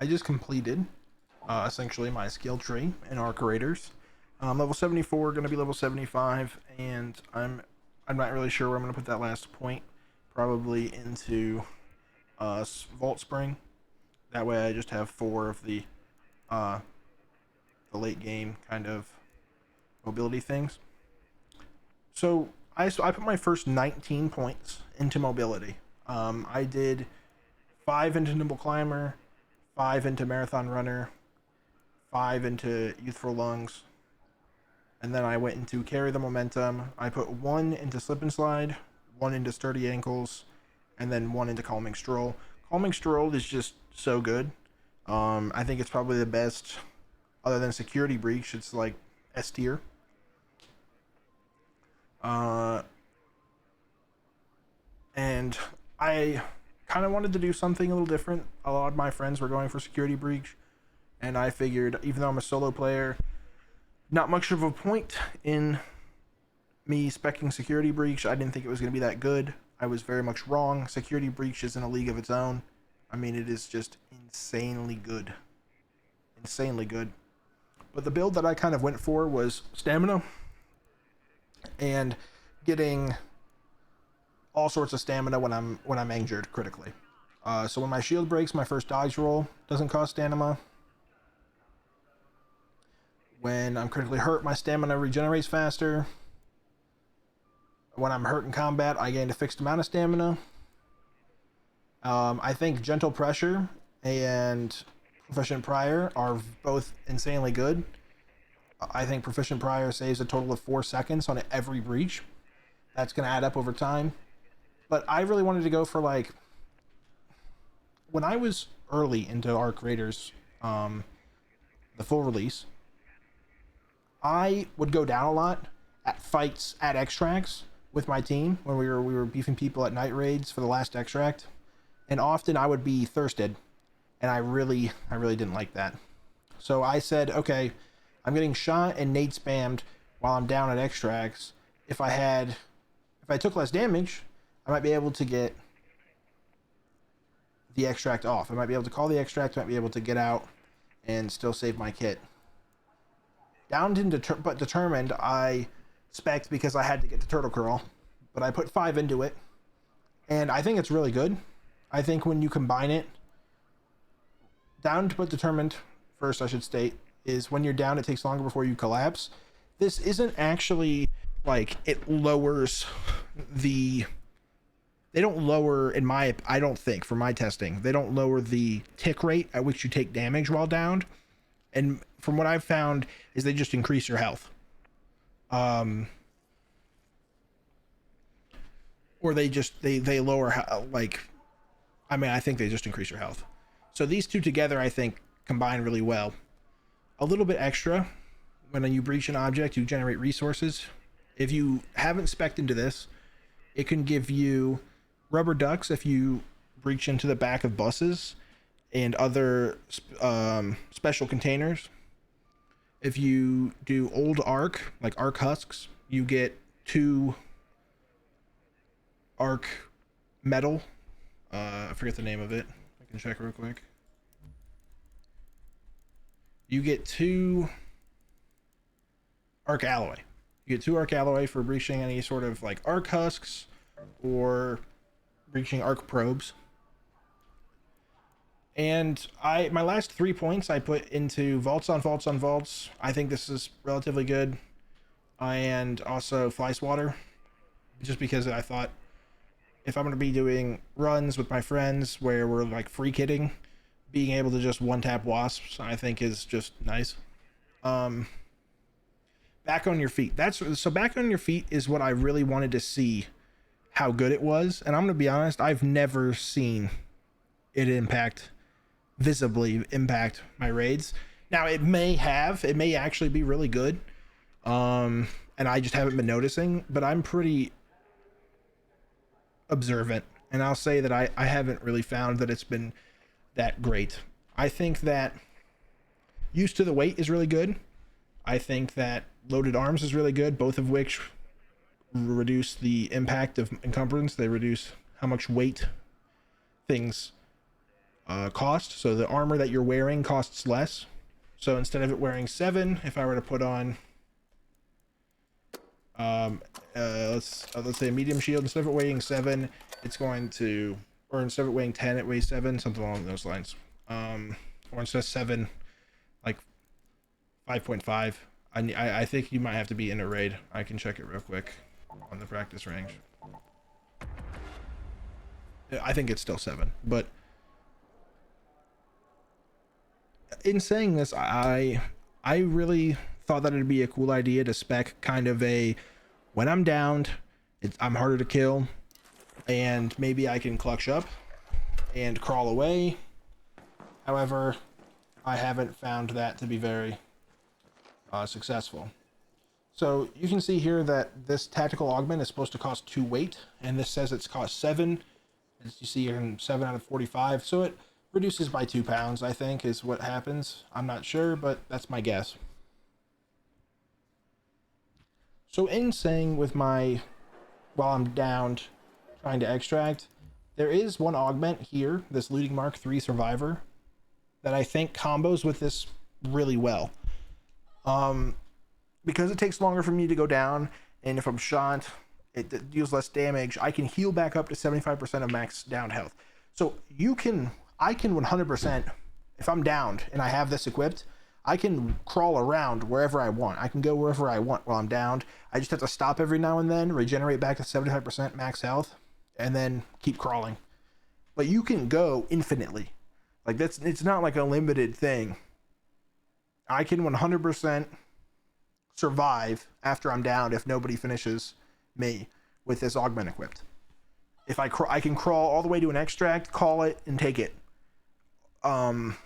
I just completed essentially my skill tree in Arc Raiders. Level 74, going to be level 75, and I'm not really sure where I'm going to put that last point. Probably into Vault Spring. That way, I just have four of uh, the late game kind of mobility things. So I put my first 19 points into mobility. I did 5 into Nimble Climber, 5 into Marathon Runner, 5 into Youthful Lungs, and then I went into Carry the Momentum. I put 1 into Slip and Slide, 1 into Sturdy Ankles, and then 1 into Calming Stroll. Calming Stroll is just so good. I think it's probably the best, other than Security Breach. It's like S tier. Uh, and I kind of wanted to do something a little different. A lot of my friends were going for Security Breach, and I figured, even though I'm a solo player, not much of a point in me specking Security Breach. I didn't think it was going to be that good. I was very much wrong. Security Breach is in a league of its own. I mean, it is just insanely good. Insanely good. But the build that I kind of went for was stamina and getting all sorts of stamina when I'm injured critically. So when my shield breaks, my first dodge roll doesn't cost stamina. When I'm critically hurt, my stamina regenerates faster. When I'm hurt in combat, I gain a fixed amount of stamina. I think Gentle Pressure and Proficient Prior are both insanely good. I think Proficient Prior saves a total of 4 seconds on every breach. That's going to add up over time. But I really wanted to go for, like, when I was early into Arc Raiders, the full release, I would go down a lot at fights at extracts with my team when we were beefing people at night raids for the last extract, and often I would be thirsted, and I really didn't like that. So I said, okay, I'm getting shot and nade spammed while I'm down at extracts. If I took less damage, I might be able to get the extract off. I might be able to call the extract, I might be able to get out and still save my kit. Downed into but determined, I spec'd because I had to get to Turtle Curl, but I put 5 into it, and I think it's really good. I think when you combine it, downed but determined, first I should state, is when you're down, it takes longer before you collapse. This isn't actually like it lowers the. They don't lower, I don't think, for my testing, they don't lower the tick rate at which you take damage while downed. And from what I've found is they just increase your health. Or they lower, like, I mean, I think they just increase your health. So these two together, I think, combine really well. A little bit extra, when you breach an object, you generate resources. If you haven't spec'd into this, it can give you rubber ducks if you breach into the back of buses and other special containers. If you do old arc, like arc husks, you get 2 arc metal. I forget the name of it. I can check real quick. You get 2 arc alloy. You get 2 arc alloy for breaching any sort of like arc husks or breaching arc probes. And my last 3 points I put into vaults on vaults on vaults. I think this is relatively good. And also fly swatter, just because I thought if I'm going to be doing runs with my friends where we're like free kitting, being able to just one tap wasps, I think is just nice. Back on your feet. So back on your feet is what I really wanted to see how good it was. And I'm going to be honest, I've never seen it visibly impact my raids. Now it may actually be really good. And I just haven't been noticing, but I'm pretty observant. And I'll say that I haven't really found that it's been that great. I think that Used to the Weight is really good. I think that Loaded Arms is really good, both of which reduce the impact of encumbrance. They reduce how much weight things cost. So the armor that you're wearing costs less. So instead of it wearing 7, if I were to put on let's say a medium shield, instead of it weighing 7, it's going to, or instead of it weighing 10, it weighs 7, something along those lines. Or instead of 7, like 5.5. I think you might have to be in a raid. I can check it real quick on the practice range. I think it's still 7, but in saying this, I really thought that it'd be a cool idea to spec kind of a, when I'm downed, I'm harder to kill, and maybe I can clutch up and crawl away. However, I haven't found that to be very successful. So you can see here that this tactical augment is supposed to cost 2 weight, and this says it's cost 7. As you see, you're 7 out of 45, so it reduces by 2 pounds, I think, is what happens. I'm not sure, but that's my guess. So in saying with my, while I'm downed trying to extract, there is one augment here, this Looting Mark 3 Survivor, that I think combos with this really well. Because it takes longer for me to go down, and if I'm shot, it deals less damage, I can heal back up to 75% of max down health. So I can 100%, if I'm downed and I have this equipped, I can crawl around wherever I want. I can go wherever I want while I'm downed. I just have to stop every now and then, regenerate back to 75% max health, and then keep crawling. But you can go infinitely. Like, it's not like a limited thing. I can 100% survive after I'm downed if nobody finishes me with this augment equipped. If I can crawl all the way to an extract, call it, and take it. And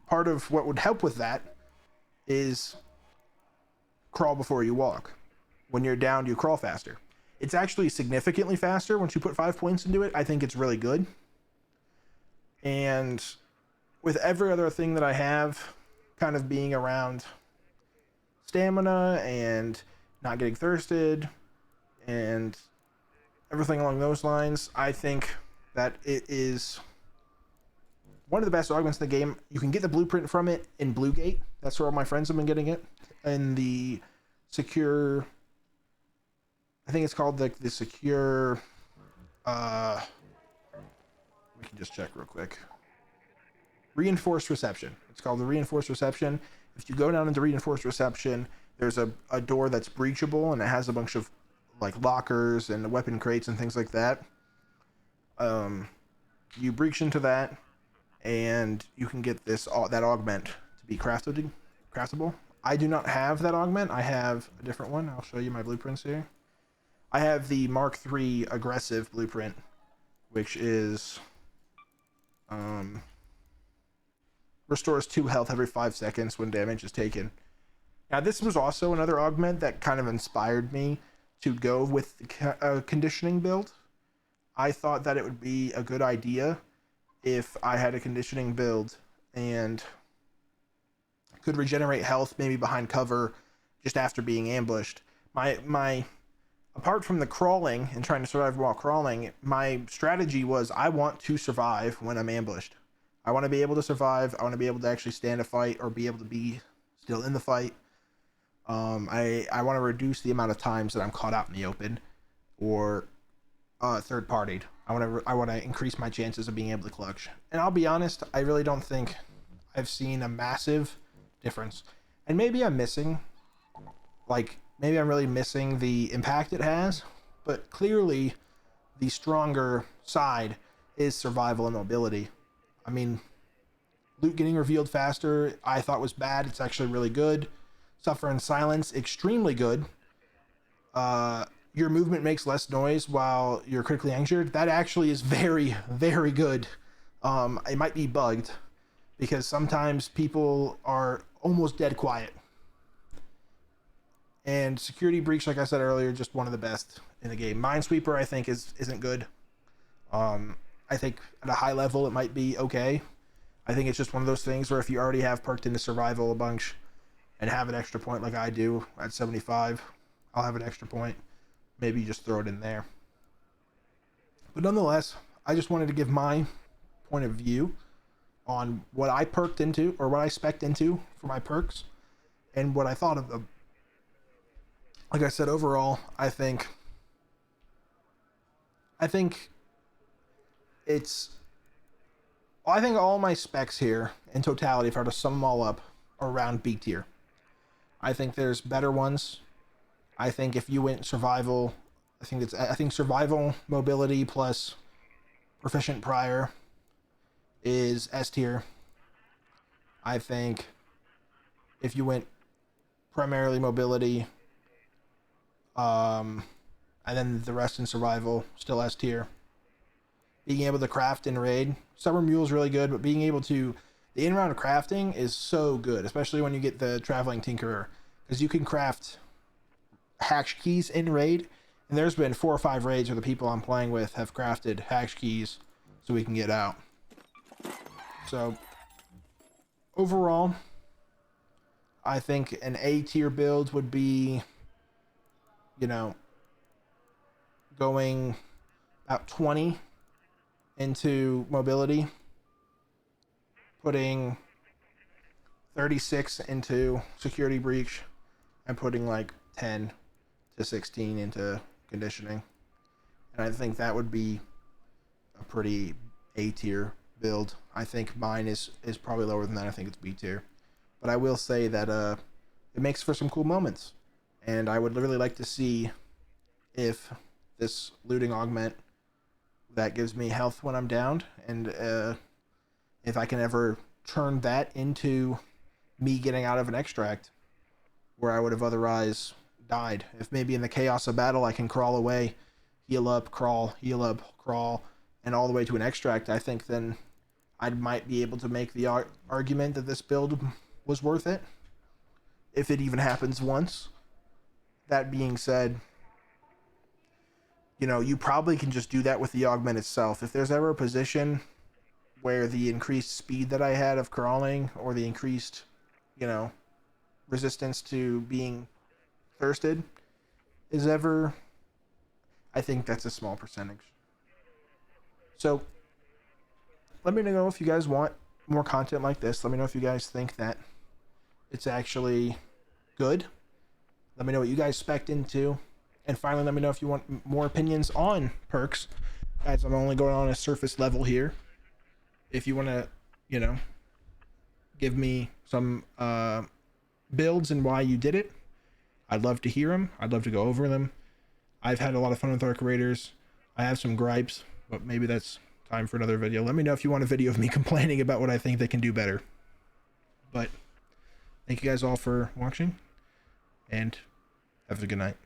part of what would help with that is crawl before you walk. When you're down, you crawl faster. It's actually significantly faster once you put 5 points into it. I think it's really good. And with every other thing that I have kind of being around stamina and not getting thirsted and everything along those lines, I think that it is one of the best augments in the game. You can get the blueprint from it in Bluegate. That's where all my friends have been getting it. And the secure, I think it's called the secure, we can just check real quick. Reinforced reception. It's called the reinforced reception. If you go down into reinforced reception, there's a door that's breachable, and it has a bunch of like lockers and weapon crates and things like that. You breach into that, and you can get that augment to be craftable. I do not have that augment. I have a different one. I'll show you my blueprints here. I have the Mark III aggressive blueprint, which is restores 2 health every 5 seconds when damage is taken. Now, this was also another augment that kind of inspired me to go with the conditioning build. I thought that it would be a good idea if I had a conditioning build and could regenerate health maybe behind cover just after being ambushed. My apart from the crawling and trying to survive while crawling, my strategy was I want to survive when I'm ambushed. I want to be able to survive. I want to be able to actually stand a fight or be able to be still in the fight. I want to reduce the amount of times that I'm caught out in the open or third partied. I want to increase my chances of being able to clutch. And I'll be honest, I really don't think I've seen a massive difference. And maybe I'm missing, maybe I'm really missing the impact it has, but clearly the stronger side is survival and mobility. I mean, loot getting revealed faster, I thought was bad. It's actually really good. Suffer in silence, extremely good. Your movement makes less noise while you're critically injured. That actually is very, very good. It might be bugged because sometimes people are almost dead quiet. And security breach, like I said earlier, just one of the best in the game. Minesweeper, I think, isn't good. I think at a high level it might be okay. I think it's just one of those things where if you already have perked into survival a bunch and have an extra point like I do at 75, I'll have an extra point. Maybe you just throw it in there. But nonetheless, I just wanted to give my point of view on what I perked into, or what I spec'd into for my perks, and what I thought of them. Like I said, overall, I think it's I think all my specs here in totality, if I were to sum them all up, are around B tier. I think there's better ones. I think if you went survival, I think survival mobility plus proficient prior is S tier. I think if you went primarily mobility, and then the rest in survival, still S tier. Being able to craft in raid, Summer Mule is really good, but being able to, the in-round crafting is so good, especially when you get the Traveling Tinkerer, because you can craft hatch keys in raid, and there's been 4 or 5 raids where the people I'm playing with have crafted hatch keys so we can get out. So overall, I think an A tier build would be, you know, going about 20 into mobility, putting 36 into security breach, and putting like 10 to 16 into conditioning. And I think that would be a pretty A tier build. I think mine is probably lower than that. I think it's B tier. But I will say that it makes for some cool moments. And I would really like to see if this looting augment that gives me health when I'm downed, and if I can ever turn that into me getting out of an extract where I would have otherwise died. If maybe in the chaos of battle I can crawl away, heal up, crawl, and all the way to an extract, I think then I might be able to make the argument that this build was worth it, if it even happens once. That being said, you know, you probably can just do that with the augment itself. If there's ever a position where the increased speed that I had of crawling, or the increased, you know, resistance to being thirsted is ever, I think that's a small percentage. So let me know if you guys want more content like this. Let me know if you guys think that it's actually good. Let me know what you guys spec'd into. And finally, let me know if you want more opinions on perks. Guys, I'm only going on a surface level here. If you want to, you know, give me some builds and why you did it, I'd love to hear them. I'd love to go over them. I've had a lot of fun with Arc Raiders. I have some gripes, but maybe that's time for another video. Let me know if you want a video of me complaining about what I think they can do better. But thank you guys all for watching, and have a good night.